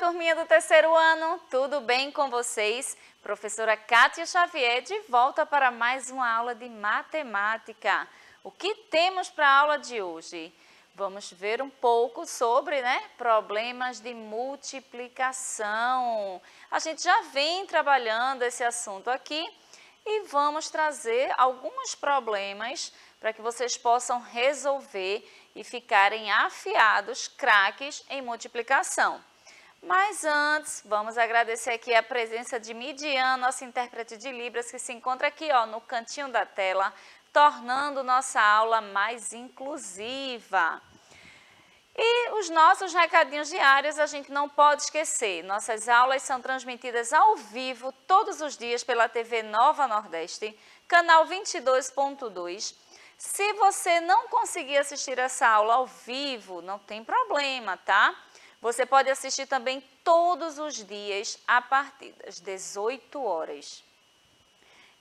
turminha do terceiro ano, tudo bem com vocês? Professora Kátia Xavier de volta para mais uma aula de matemática. O que temos para a aula de hoje? Vamos ver um pouco sobre problemas de multiplicação. A gente já vem trabalhando esse assunto aqui e vamos trazer alguns problemas para que vocês possam resolver e ficarem afiados, craques em multiplicação. Mas antes, vamos agradecer aqui a presença de Midian, nossa intérprete de Libras, que se encontra aqui no cantinho da tela, tornando nossa aula mais inclusiva. E os nossos recadinhos diários a gente não pode esquecer. Nossas aulas são transmitidas ao vivo todos os dias pela TV Nova Nordeste, canal 22.2. Se você não conseguir assistir essa aula ao vivo, não tem problema, tá? Você pode assistir também todos os dias a partir das 18 horas.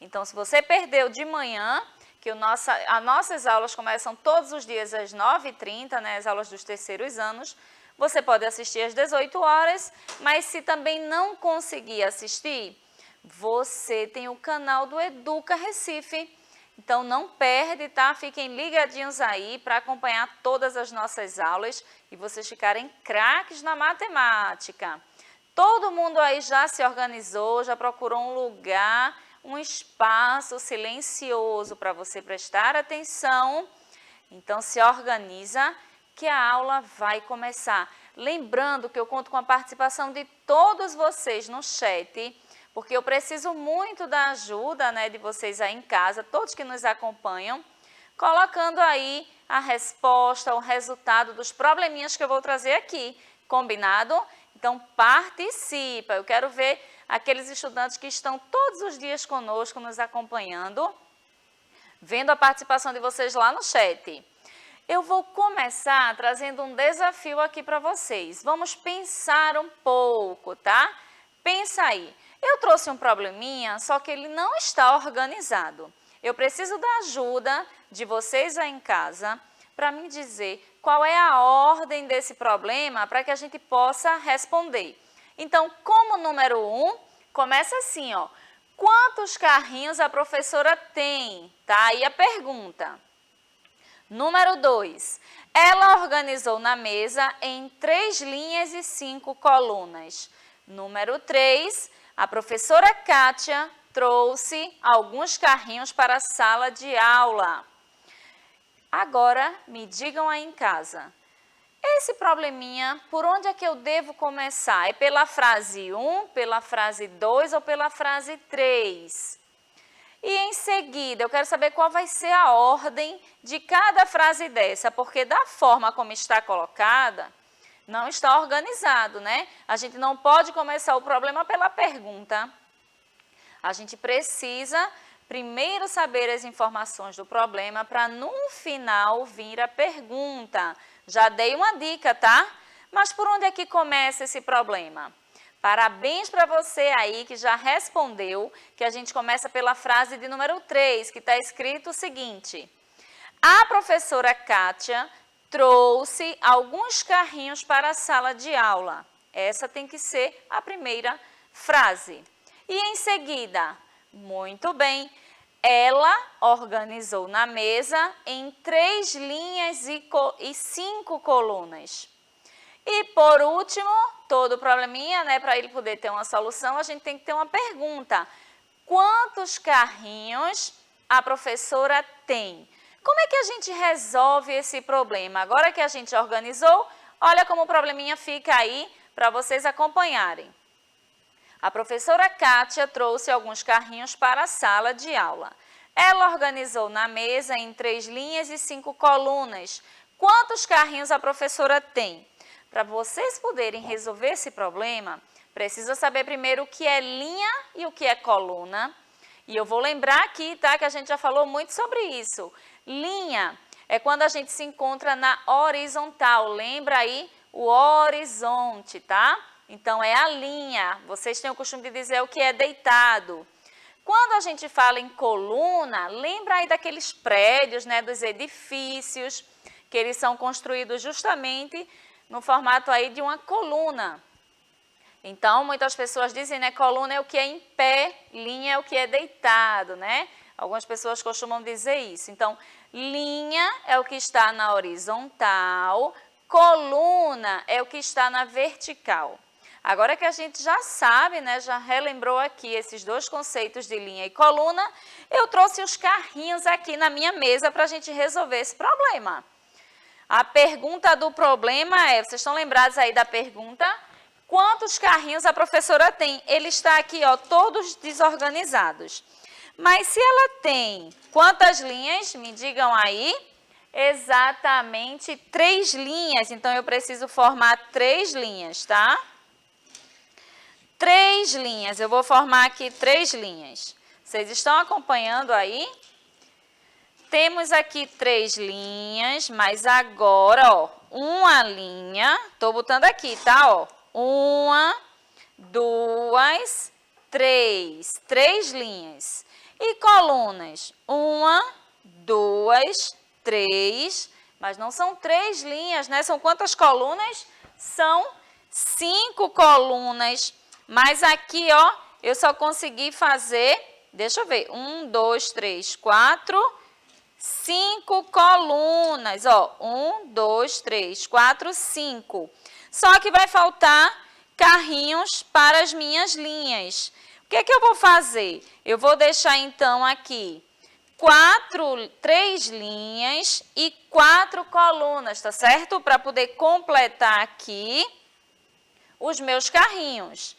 Então, se você perdeu de manhã, que as nossas aulas começam todos os dias às 9h30, as aulas dos terceiros anos, você pode assistir às 18 horas, mas se também não conseguir assistir, você tem o canal do Educa Recife. Então, não perde, tá? Fiquem ligadinhos aí para acompanhar todas as nossas aulas e vocês ficarem craques na matemática. Todo mundo aí já se organizou, já procurou um lugar, um espaço silencioso para você prestar atenção. Então, se organiza que a aula vai começar. Lembrando que eu conto com a participação de todos vocês no chat, porque eu preciso muito da ajuda de vocês aí em casa, todos que nos acompanham, colocando aí a resposta, o resultado dos probleminhas que eu vou trazer aqui, combinado? Então participa, eu quero ver aqueles estudantes que estão todos os dias conosco, nos acompanhando, vendo a participação de vocês lá no chat. Eu vou começar trazendo um desafio aqui para vocês, vamos pensar um pouco, tá? Pensa aí. Eu trouxe um probleminha, só que ele não está organizado. Eu preciso da ajuda de vocês aí em casa para me dizer qual é a ordem desse problema para que a gente possa responder. Então, como número 1, começa assim, quantos carrinhos a professora tem? Tá aí a pergunta. Número 2, ela organizou na mesa em 3 linhas e 5 colunas. Número 3, a professora Kátia trouxe alguns carrinhos para a sala de aula. Agora, me digam aí em casa, esse probleminha, por onde é que eu devo começar? É pela frase 1, pela frase 2 ou pela frase 3? E em seguida, eu quero saber qual vai ser a ordem de cada frase dessa, porque da forma como está colocada, não está organizado, A gente não pode começar o problema pela pergunta. A gente precisa primeiro saber as informações do problema para no final vir a pergunta. Já dei uma dica, tá? Mas por onde é que começa esse problema? Parabéns para você aí que já respondeu, que a gente começa pela frase de número 3, que está escrito o seguinte: a professora Kátia trouxe alguns carrinhos para a sala de aula. Essa tem que ser a primeira frase. E em seguida, muito bem, ela organizou na mesa em 3 linhas e 5 colunas. E por último, todo probleminha, para ele poder ter uma solução, a gente tem que ter uma pergunta. Quantos carrinhos a professora tem? Como é que a gente resolve esse problema? Agora que a gente organizou, olha como o probleminha fica aí para vocês acompanharem. A professora Kátia trouxe alguns carrinhos para a sala de aula. Ela organizou na mesa em 3 linhas e 5 colunas. Quantos carrinhos a professora tem? Para vocês poderem resolver esse problema, precisa saber primeiro o que é linha e o que é coluna. E eu vou lembrar aqui, tá, que a gente já falou muito sobre isso. Linha é quando a gente se encontra na horizontal. Lembra aí o horizonte, tá? Então, é a linha. Vocês têm o costume de dizer o que é deitado. Quando a gente fala em coluna, lembra aí daqueles prédios, dos edifícios, que eles são construídos justamente no formato aí de uma coluna. Então, muitas pessoas dizem, né, coluna é o que é em pé, linha é o que é deitado, né? Algumas pessoas costumam dizer isso. Então, linha é o que está na horizontal, coluna é o que está na vertical. Agora que a gente já sabe, né, já relembrou aqui esses dois conceitos de linha e coluna, eu trouxe os carrinhos aqui na minha mesa para a gente resolver esse problema. A pergunta do problema é, vocês estão lembrados aí da pergunta? Quantos carrinhos a professora tem? Ele está aqui, ó, todos desorganizados. Mas se ela tem quantas linhas? Me digam aí. Exatamente 3 linhas. Então, eu preciso formar 3 linhas, tá? 3 linhas. Eu vou formar aqui 3 linhas. Vocês estão acompanhando aí? Temos aqui 3 linhas, mas agora, ó, uma linha. Estou botando aqui, tá? Ó, 1, 2, 3. 3 linhas. E colunas? 1, 2, 3. Mas não são 3 linhas, né? São quantas colunas? São 5 colunas. Mas aqui, ó, eu só consegui fazer, deixa eu ver, 1, 2, 3, 4, 5 colunas. Ó, 1, 2, 3, 4, 5. Só que vai faltar carrinhos para as minhas linhas. O que é que eu vou fazer? Eu vou deixar, então, aqui 3 linhas e 4 colunas, tá certo? Para poder completar aqui os meus carrinhos.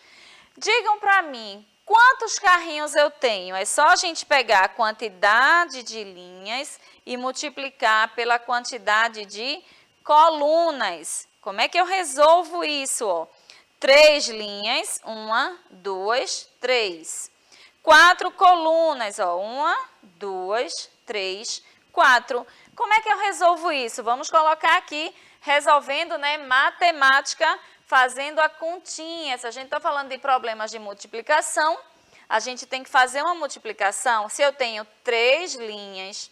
Digam para mim, quantos carrinhos eu tenho? É só a gente pegar a quantidade de linhas e multiplicar pela quantidade de colunas. Como é que eu resolvo isso? Ó? 3 linhas, 1, 2, 3. 4 colunas, ó, 1, 2, 3, 4. Como é que eu resolvo isso? Vamos colocar aqui, resolvendo, né, matemática, fazendo a continha. Se a gente está falando de problemas de multiplicação, a gente tem que fazer uma multiplicação. Se eu tenho 3 linhas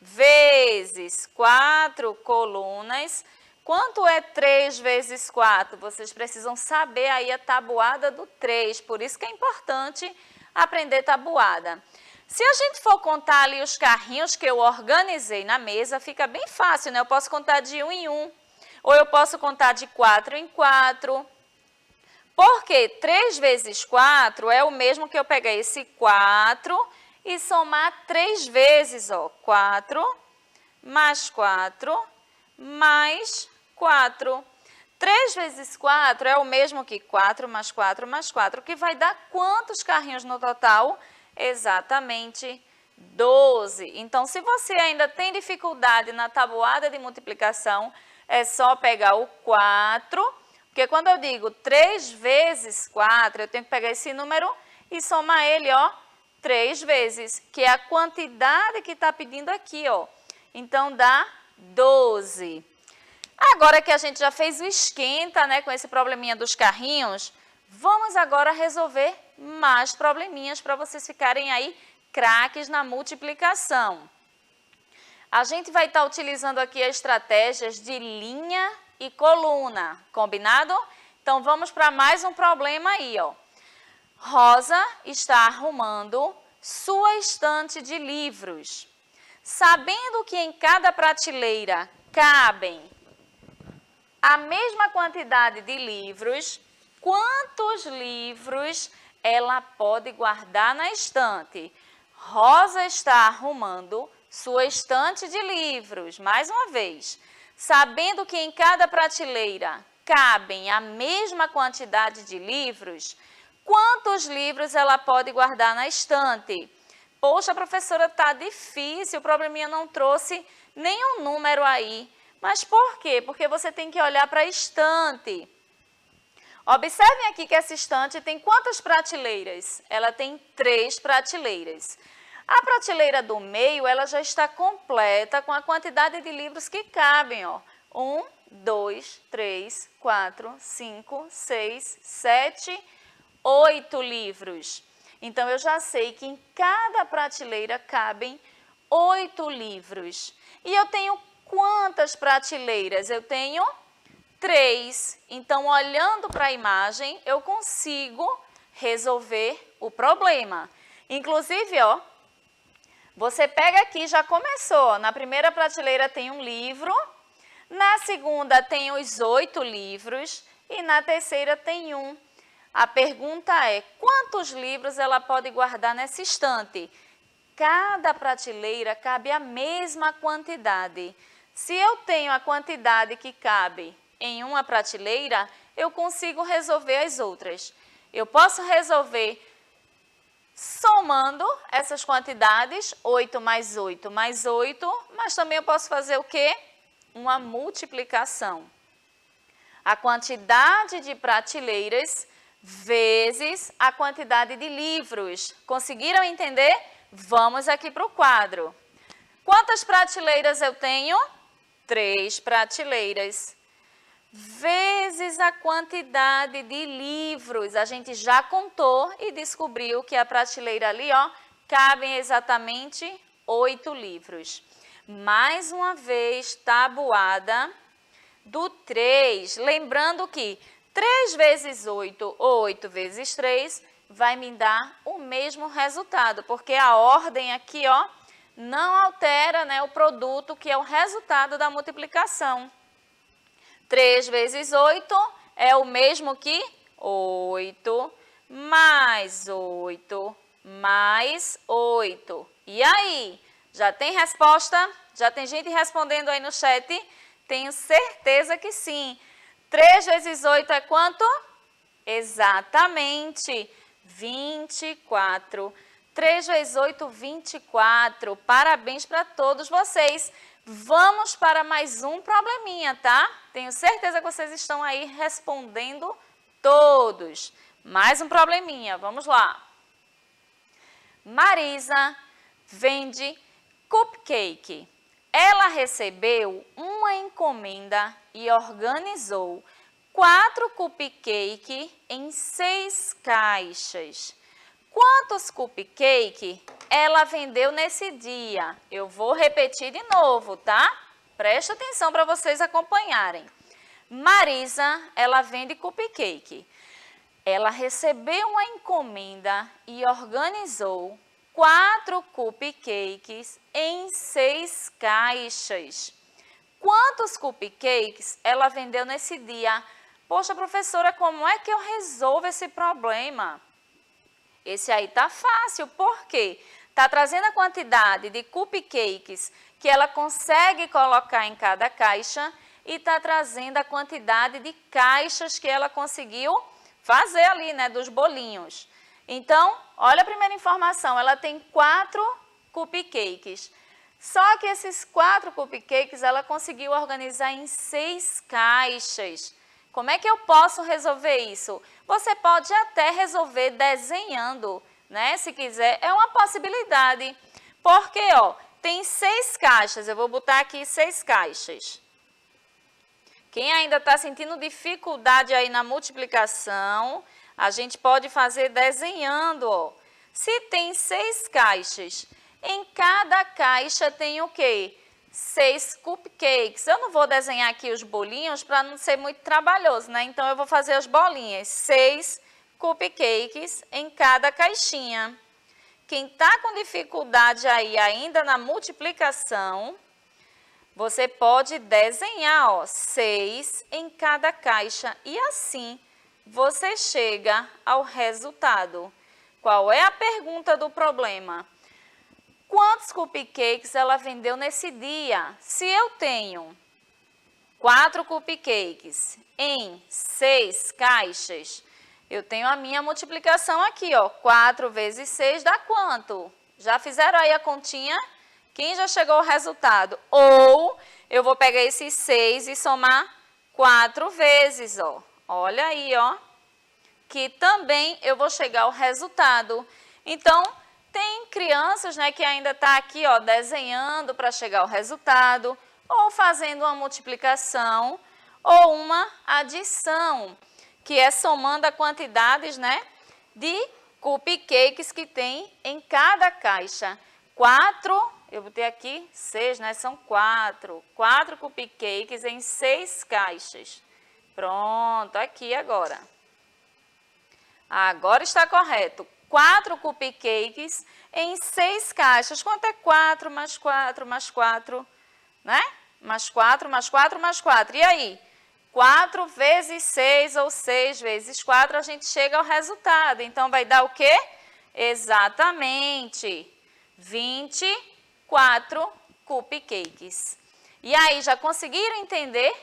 vezes 4 colunas, quanto é 3 vezes 4? Vocês precisam saber aí a tabuada do 3, por isso que é importante aprender tabuada. Se a gente for contar ali os carrinhos que eu organizei na mesa, fica bem fácil, né? Eu posso contar de 1 em 1, ou eu posso contar de 4 em 4. Porque 3 vezes 4 é o mesmo que eu pegar esse 4 e somar 3 vezes, ó, 4 mais 4 mais 4. 3 vezes 4 é o mesmo que 4 mais 4 mais 4, que vai dar quantos carrinhos no total? Exatamente 12. Então, se você ainda tem dificuldade na tabuada de multiplicação, é só pegar o 4, porque quando eu digo 3 vezes 4, eu tenho que pegar esse número e somar ele, ó, 3 vezes, que é a quantidade que está pedindo aqui, ó. Então, dá 12. Agora que a gente já fez o esquenta, né, com esse probleminha dos carrinhos, vamos agora resolver mais probleminhas para vocês ficarem aí craques na multiplicação. A gente vai estar utilizando aqui as estratégias de linha e coluna, combinado? Então, vamos para mais um problema aí, ó. Rosa está arrumando sua estante de livros. Sabendo que em cada prateleira cabem a mesma quantidade de livros, quantos livros ela pode guardar na estante? Rosa está arrumando sua estante de livros. Mais uma vez, sabendo que em cada prateleira cabem a mesma quantidade de livros, quantos livros ela pode guardar na estante? Poxa, professora, tá difícil, o probleminha não trouxe nenhum número aí. Mas por quê? Porque você tem que olhar para a estante. Observem aqui que essa estante tem quantas prateleiras? Ela tem 3 prateleiras. A prateleira do meio, ela já está completa com a quantidade de livros que cabem, ó. 1, 2, 3, 4, 5, 6, 7, 8 livros. Então, eu já sei que em cada prateleira cabem 8 livros. E eu tenho quantas prateleiras? Eu tenho 3. Então, olhando para a imagem, eu consigo resolver o problema. Inclusive, ó, você pega aqui, já começou. Na primeira prateleira tem um livro, na segunda tem os 8 livros e na terceira tem um. A pergunta é, quantos livros ela pode guardar nessa estante? Cada prateleira cabe a mesma quantidade. Se eu tenho a quantidade que cabe em uma prateleira, eu consigo resolver as outras. Eu posso resolver somando essas quantidades, 8 mais 8 mais 8, mas também eu posso fazer o quê? Uma multiplicação. A quantidade de prateleiras vezes a quantidade de livros. Conseguiram entender? Vamos aqui para o quadro. Quantas prateleiras eu tenho? 3 prateleiras. Vezes a quantidade de livros. A gente já contou e descobriu que a prateleira ali, ó, cabem exatamente 8 livros. Mais uma vez, tabuada do 3. Lembrando que 3 vezes 8 ou 8 vezes 3 vai me dar o mesmo resultado, porque a ordem aqui, ó, não altera, né, o produto que é o resultado da multiplicação. 3 vezes 8 é o mesmo que 8 mais 8 mais 8. E aí, já tem resposta? Já tem gente respondendo aí no chat? Tenho certeza que sim. 3 vezes 8 é quanto? Exatamente, 24. 3 vezes 8, 24. Parabéns para todos vocês. Vamos para mais um probleminha, tá? Tenho certeza que vocês estão aí respondendo todos. Mais um probleminha, vamos lá. Marisa vende cupcake. Ela recebeu uma encomenda e organizou 4 cupcakes em 6 caixas. Quantos cupcakes ela vendeu nesse dia? Eu vou repetir de novo, tá? Presta atenção para vocês acompanharem. Marisa, ela vende cupcake. Ela recebeu uma encomenda e organizou 4 cupcakes em 6 caixas. Quantos cupcakes ela vendeu nesse dia? Poxa, professora, como é que eu resolvo esse problema? Esse aí tá fácil, por quê? Tá trazendo a quantidade de cupcakes que ela consegue colocar em cada caixa e tá trazendo a quantidade de caixas que ela conseguiu fazer ali, né, dos bolinhos. Então, olha a primeira informação, ela tem 4 cupcakes. Só que esses 4 cupcakes ela conseguiu organizar em 6 caixas. Como é que eu posso resolver isso? Você pode até resolver desenhando, né? Se quiser, é uma possibilidade. Porque, ó, tem 6 caixas, eu vou botar aqui 6 caixas. Quem ainda está sentindo dificuldade aí na multiplicação, a gente pode fazer desenhando, ó. Se tem 6 caixas, em cada caixa tem o quê? 6 cupcakes. Eu não vou desenhar aqui os bolinhos para não ser muito trabalhoso, né? Então, eu vou fazer as bolinhas. 6 cupcakes em cada caixinha. Quem está com dificuldade aí ainda na multiplicação, você pode desenhar, ó, 6 em cada caixa e assim você chega ao resultado. Qual é a pergunta do problema? Quantos cupcakes ela vendeu nesse dia? Se eu tenho 4 cupcakes em 6 caixas, eu tenho a minha multiplicação aqui, ó. 4 vezes 6 dá quanto? Já fizeram aí a continha? Quem já chegou ao resultado? Ou eu vou pegar esses 6 e somar 4 vezes, ó. Olha aí, ó. Que também eu vou chegar ao resultado. Então, tem crianças, né, que ainda está aqui, ó, desenhando para chegar ao resultado, ou fazendo uma multiplicação, ou uma adição, que é somando a quantidades, né, de cupcakes que tem em cada caixa. 4, eu botei aqui 6, né, são 4. 4 cupcakes em 6 caixas. Pronto, aqui agora. Agora está correto. 4 cupcakes em 6 caixas. Quanto é 4 mais 4 mais 4? Né? Mais 4 mais 4 mais 4. E aí? 4 vezes 6 ou 6 vezes 4, a gente chega ao resultado. Então, vai dar o quê? Exatamente 24 cupcakes. E aí, já conseguiram entender?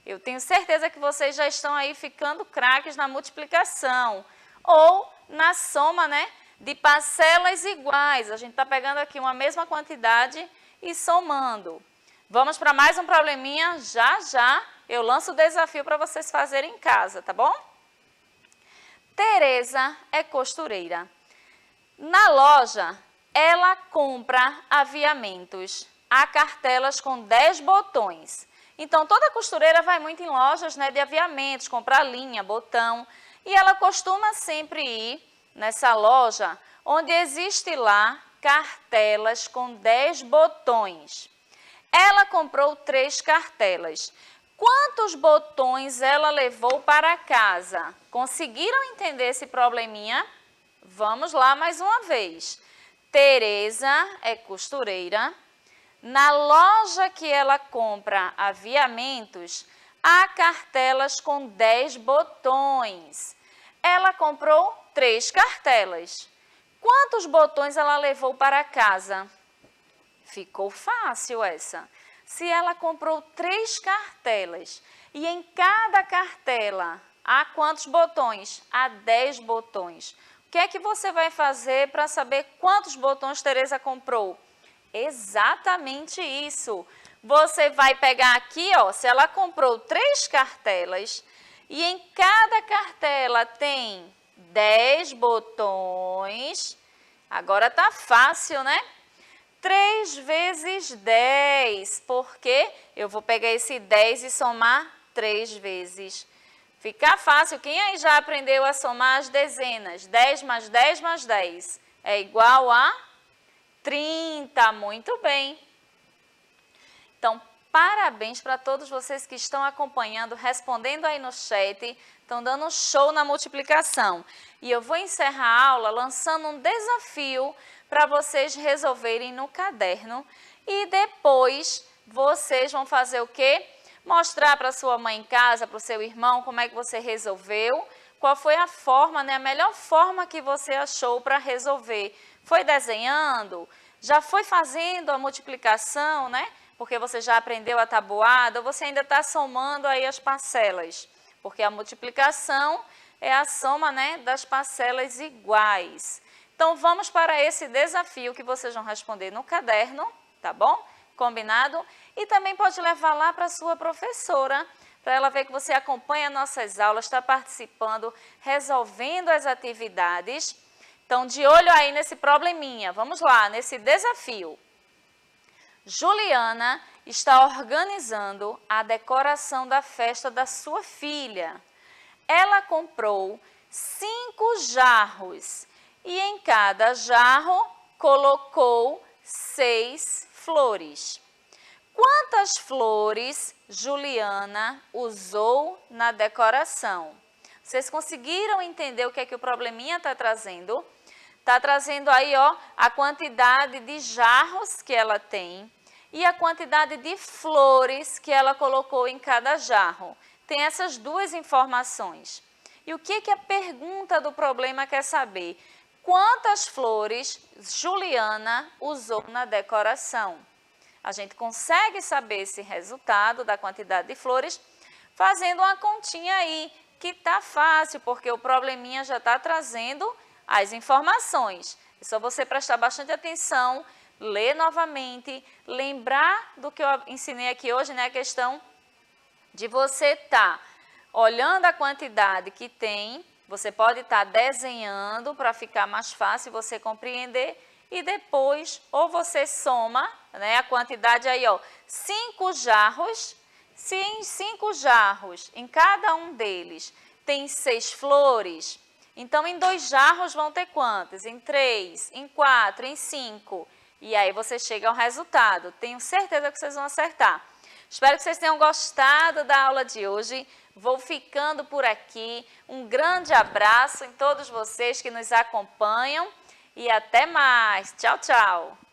Eu tenho certeza que vocês já estão aí ficando craques na multiplicação ou na soma, né, de parcelas iguais. A gente está pegando aqui uma mesma quantidade e somando. Vamos para mais um probleminha? Já, já eu lanço o desafio para vocês fazerem em casa, tá bom? Tereza é costureira. Na loja, ela compra aviamentos. Há cartelas com 10 botões. Então, toda costureira vai muito em lojas, né, de aviamentos, comprar linha, botão. E ela costuma sempre ir nessa loja onde existe lá cartelas com 10 botões. Ela comprou 3 cartelas. Quantos botões ela levou para casa? Conseguiram entender esse probleminha? Vamos lá mais uma vez. Tereza é costureira. Na loja que ela compra aviamentos, há cartelas com 10 botões. Ela comprou 3 cartelas. Quantos botões ela levou para casa? Ficou fácil essa. Se ela comprou 3 cartelas e em cada cartela há quantos botões? Há 10 botões. O que é que você vai fazer para saber quantos botões Tereza comprou? Exatamente isso. Você vai pegar aqui, ó, se ela comprou 3 cartelas e em cada cartela tem 10 botões, agora tá fácil, né? 3 vezes 10, porque eu vou pegar esse 10 e somar 3 vezes. Fica fácil. Quem aí já aprendeu a somar as dezenas? 10 mais 10 mais 10 é igual a 30. Muito bem. Então, parabéns para todos vocês que estão acompanhando, respondendo aí no chat, estão dando um show na multiplicação. E eu vou encerrar a aula lançando um desafio para vocês resolverem no caderno e depois vocês vão fazer o quê? Mostrar para sua mãe em casa, para o seu irmão, como é que você resolveu, qual foi a forma, né, a melhor forma que você achou para resolver. Foi desenhando? Já foi fazendo a multiplicação, né? Porque você já aprendeu a tabuada, ou você ainda está somando aí as parcelas? Porque a multiplicação é a soma, né, das parcelas iguais. Então, vamos para esse desafio que vocês vão responder no caderno, tá bom? Combinado? E também pode levar lá para a sua professora, para ela ver que você acompanha nossas aulas, está participando, resolvendo as atividades. Então, de olho aí nesse probleminha. Vamos lá, nesse desafio. Juliana está organizando a decoração da festa da sua filha. Ela comprou 5 jarros e em cada jarro colocou 6 flores. Quantas flores Juliana usou na decoração? Vocês conseguiram entender o que é que o probleminha está trazendo? Está trazendo aí, ó, a quantidade de jarros que ela tem e a quantidade de flores que ela colocou em cada jarro. Tem essas duas informações. E o que a pergunta do problema quer saber? Quantas flores Juliana usou na decoração? A gente consegue saber esse resultado da quantidade de flores fazendo uma continha aí, que tá fácil, porque o probleminha já está trazendo as informações. É só você prestar bastante atenção, ler novamente, lembrar do que eu ensinei aqui hoje, né? A questão de você estar olhando a quantidade que tem, você pode estar desenhando para ficar mais fácil você compreender e depois ou você soma, né, a quantidade aí, ó, 5 jarros, se em 5 jarros, em cada um deles tem 6 flores, então em 2 jarros vão ter quantas? Em 3, em 4, em 5. E aí você chega ao resultado. Tenho certeza que vocês vão acertar. Espero que vocês tenham gostado da aula de hoje. Vou ficando por aqui. Um grande abraço em todos vocês que nos acompanham e até mais. Tchau, tchau!